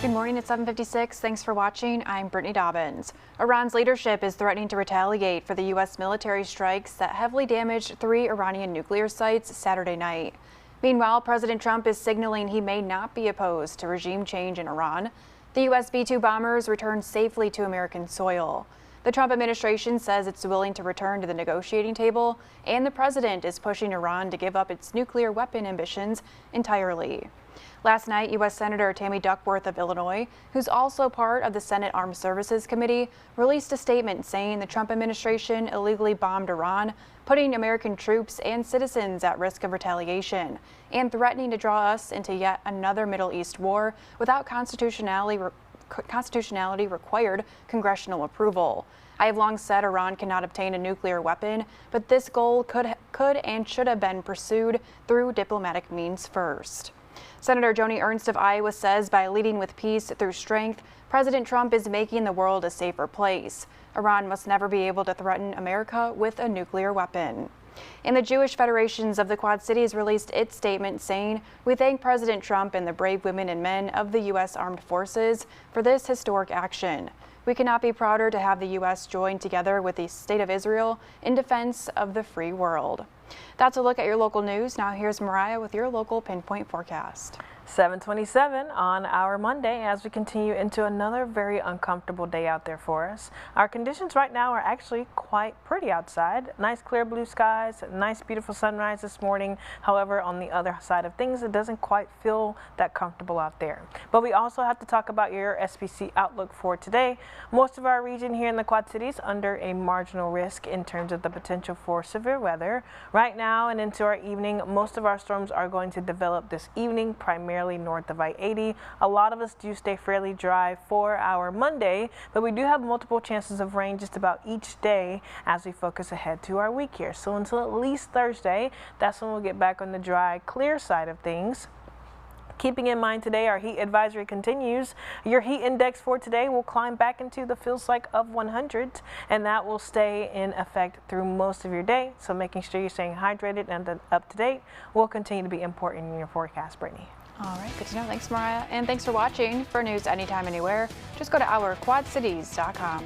Good morning at 7:56. Thanks for watching. I'm Brittany Dobbins. Iran's leadership is threatening to retaliate for the U.S. military strikes that heavily damaged 3 Iranian nuclear sites Saturday night. Meanwhile, President Trump is signaling he may not be opposed to regime change in Iran. The U.S. B-2 bombers returned safely to American soil. The Trump administration says it's willing to return to the negotiating table, and the president is pushing Iran to give up its nuclear weapon ambitions entirely. Last night, U.S. Senator Tammy Duckworth of Illinois, who's also part of the Senate Armed Services Committee, released a statement saying the Trump administration illegally bombed Iran, putting American troops and citizens at risk of retaliation, and threatening to draw us into yet another Middle East war without constitutionality required congressional approval. I have long said Iran cannot obtain a nuclear weapon, but this goal could and should have been pursued through diplomatic means first. Senator Joni Ernst of Iowa says by leading with peace through strength, President Trump is making the world a safer place. Iran must never be able to threaten America with a nuclear weapon. And the Jewish Federations of the Quad Cities released its statement saying, "We thank President Trump and the brave women and men of the U.S. Armed Forces for this historic action. We cannot be prouder to have the U.S. join together with the State of Israel in defense of the free world." That's a look at your local news. Now here's Mariah with your local pinpoint forecast. 7:27 on our Monday as we continue into another very uncomfortable day out there for us. Our conditions right now are actually quite pretty outside. Nice clear blue skies, nice beautiful sunrise this morning. However, on the other side of things, it doesn't quite feel that comfortable out there. But we also have to talk about your SPC outlook for today. Most of our region here in the Quad Cities under a marginal risk in terms of the potential for severe weather. Right now and into our evening, most of our storms are going to develop this evening, primarily north of I-80. A lot of us do stay fairly dry for our Monday, but we do have multiple chances of rain just about each day as we focus ahead to our week here. So until at least Thursday, that's when we'll get back on the dry, clear side of things. Keeping in mind today, our heat advisory continues. Your heat index for today will climb back into the feels like of 100, and that will stay in effect through most of your day. So making sure you're staying hydrated and up to date will continue to be important in your forecast, Brittany. All right, good to know. Thanks, Mariah. And thanks for watching. For news anytime, anywhere, just go to ourquadcities.com.